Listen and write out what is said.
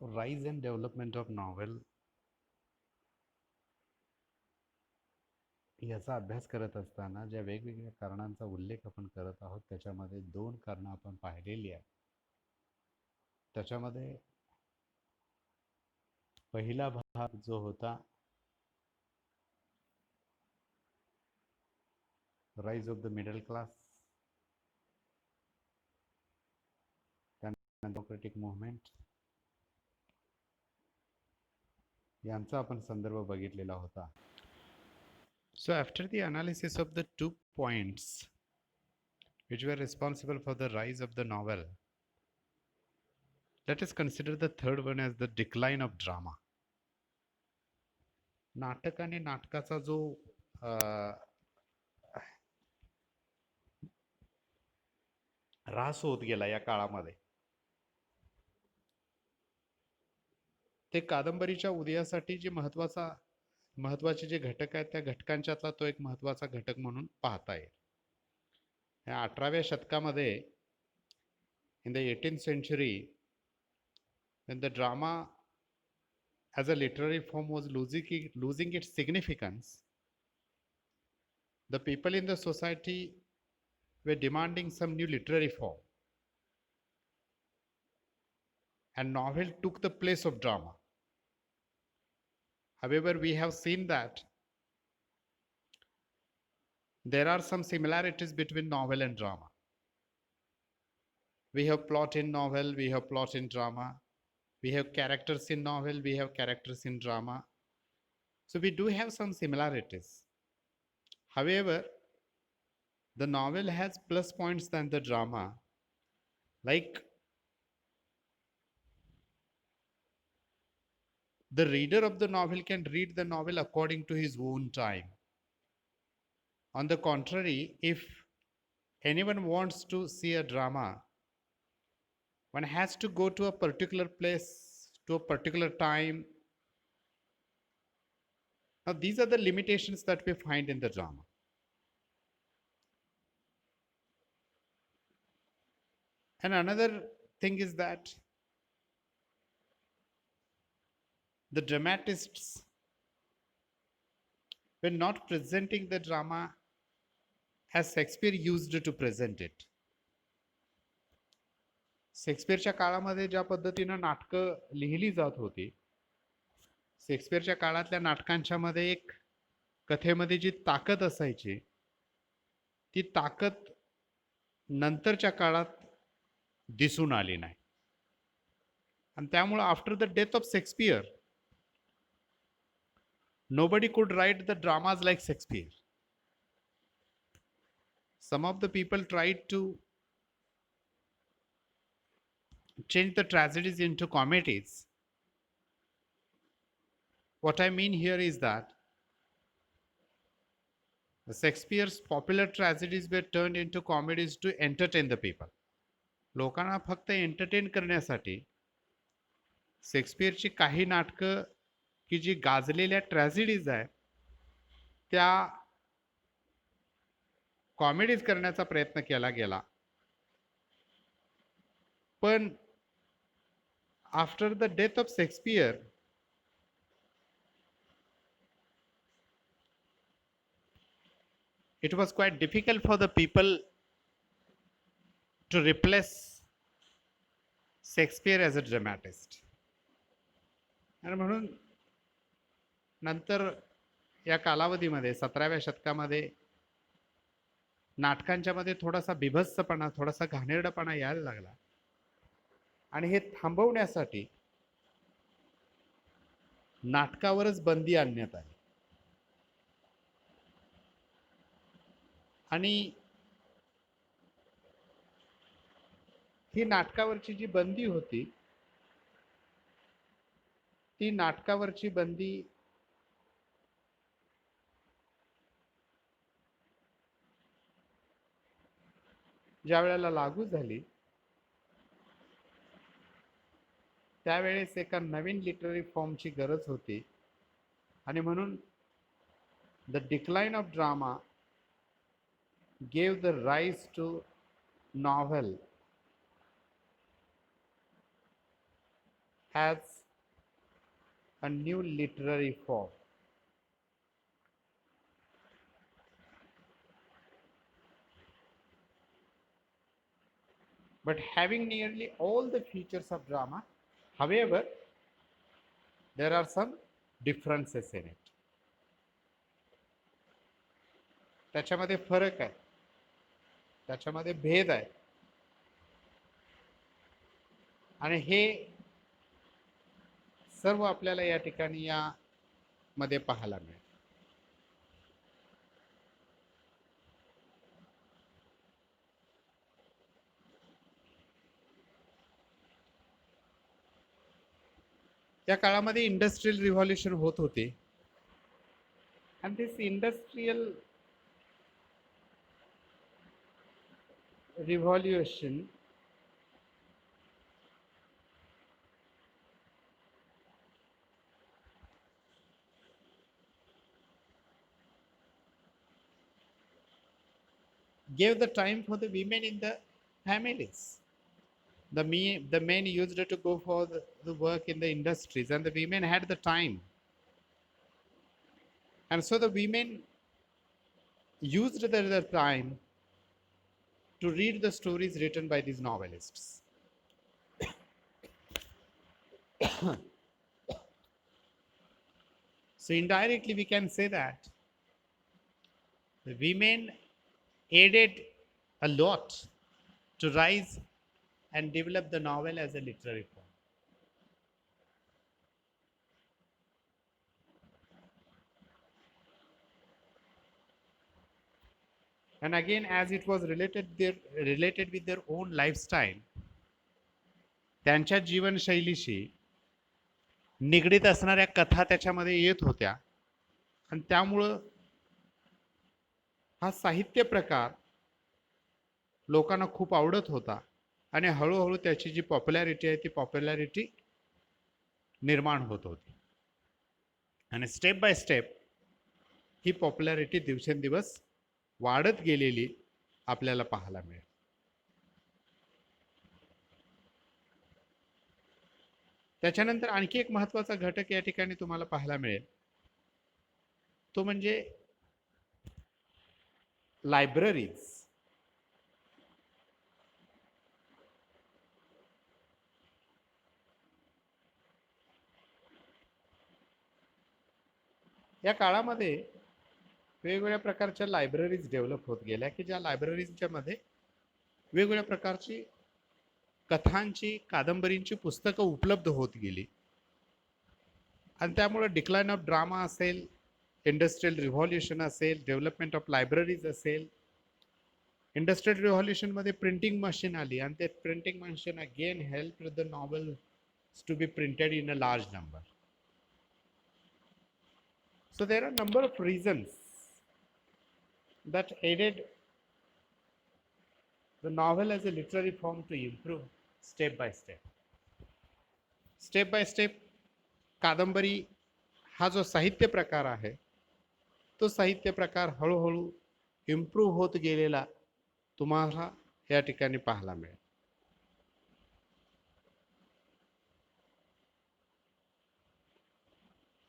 rise and development of novel याचा अभ्यास करत असताना ज्या वेगवेगळ्या कारणांचा उल्लेख आपण करत आहोत त्याच्यामध्ये दोन कारणं आपण पाहिलेली आहेत. त्याच्यामध्ये पहिला भाग जो होता rise of the middle class, त्यानंतर डेमोक्रेटिक मुवमेंट यांचा आपण संदर्भ बघितलेला होता. So after the analysis of the 2 points which were responsible for the rise of the novel, let us consider the third one as the decline of drama. नाटक आणि नाटकाचा जो ऱ्हास होत गेला या काळामध्ये, ते कादंबरीच्या उदयासाठी जे महत्वाचे जे घटक आहेत त्या घटकांच्यातला तो एक महत्वाचा घटक म्हणून पाहता येईल. या 18व्या शतकामध्ये, in the 18th century, when the drama as a literary form was losing its significance, the people in the society were demanding some new literary form, and novel took the place of drama. However, we have seen that there are some similarities between novel and drama. We have plot in novel, we have plot in drama, we have characters in novel, we have characters in drama. So we do have some similarities. However, the novel has plus points than the drama. Like, the reader of the novel can read the novel according to his own time. On the contrary, if anyone wants to see a drama, one has to go to a particular place, to a particular time. Now, these are the limitations that we find in the drama. And another thing is that the dramatists were not presenting the drama as Shakespeare used to present it. शेक्सपियरच्या काळामध्ये ज्या पद्धतीनं नाटकं लिहिली जात होती, शेक्सपियरच्या काळातल्या नाटकांच्या मध्ये एक कथेमध्ये जी ताकद असायची, ती ताकद नंतरच्या काळात दिसून आली नाही. आणि त्यामुळे after the death of Shakespeare, nobody could write the dramas like Shakespeare. Some of the people tried to change the tragedies into comedies. What I mean here is that the Shakespeare's popular tragedies were turned into comedies to entertain the people. लोकांना फक्त entertain करण्यासाठी शेक्सपियरची काही नाटकं की जी गाजलेल्या ट्रॅजेडीज आहेत त्या comedies करण्याचा प्रयत्न केला गेला. पण after the death of Shakespeare, it was quite difficult for the people to replace Shakespeare as a dramatist. आणि म्हणून नंतर या कालावधीमध्ये 17व्या शतकामध्ये नाटकांच्या मध्ये थोडासा बिभत्सपणा, थोडासा घाणेरडेपणा यायला लागला. आणि हे थांबवण्यासाठी नाटकावरच बंदी आणण्यात आली. आणि ही नाटकावरची जी बंदी होती, ती नाटकावरची बंदी ज्या वेळेला लागू झाली, त्यावेळेस एका नवीन लिटररी फॉर्मची गरज होती. आणि म्हणून the decline of drama gave the rise to novel as a new literary form. But having nearly all the features of drama, however, there are some differences in it. त्याच्यामध्ये फरक आहे, त्याच्यामध्ये भेद आहे, आणि हे सर्व आपल्याला या ठिकाणी या मध्ये पाहायला मिळेल. त्या काळामध्ये इंडस्ट्रियल रिव्हॉल्युशन होत होते, and this industrial revolution gave the time for the women in the families. The men used to go for the work in the industries, and the women had the time. And so the women used their time to read the stories written by these novelists. So indirectly we can say that the women aided a lot to rise and develop the novel as a literary form. And again, as it was related with their own lifestyle, त्यांच्या जीवनशैलीशी निगडीत असणाऱ्या कथा त्याच्यामध्ये येत होत्या, आणि त्यामुळं हा साहित्य प्रकार लोकांना खूप आवडत होता, आणि हळूहळू त्याची जी पॉप्युलॅरिटी आहे ती पॉप्युलॅरिटी निर्माण होत होती, आणि step by step he popularity दिवसेंदिवस वाढत गेलेली आपल्याला पाहायला मिळेल. त्याच्यानंतर आणखी एक महत्त्वाचा घटक या ठिकाणी तुम्हाला पाहायला मिळेल, तो म्हणजे लायब्ररीज. या काळामध्ये वेगवेगळ्या प्रकारच्या लायब्ररीज डेव्हलप होत गेल्या, की ज्या लायब्ररीजच्या मध्ये वेगवेगळ्या प्रकारची कथांची, कादंबरींची पुस्तकं उपलब्ध होत गेली, आणि त्यामुळे डिक्लाइन ऑफ ड्रामा असेल, इंडस्ट्रियल रिव्हॉल्युशन असेल, डेव्हलपमेंट ऑफ लायब्ररीज असेल, इंडस्ट्रियल रिव्हॉल्युशन मध्ये प्रिंटिंग मशीन आली, आणि ते printing machine again help the novels to be printed in a large number. So there are a number of reasons that aided the novel as a literary form to improve step by step. Step by step कादंबरी हा जो साहित्य प्रकार आहे, तो साहित्य प्रकार हळूहळू improve होत गेलेला तुम्हाला या ठिकाणी पाहायला मिळेल.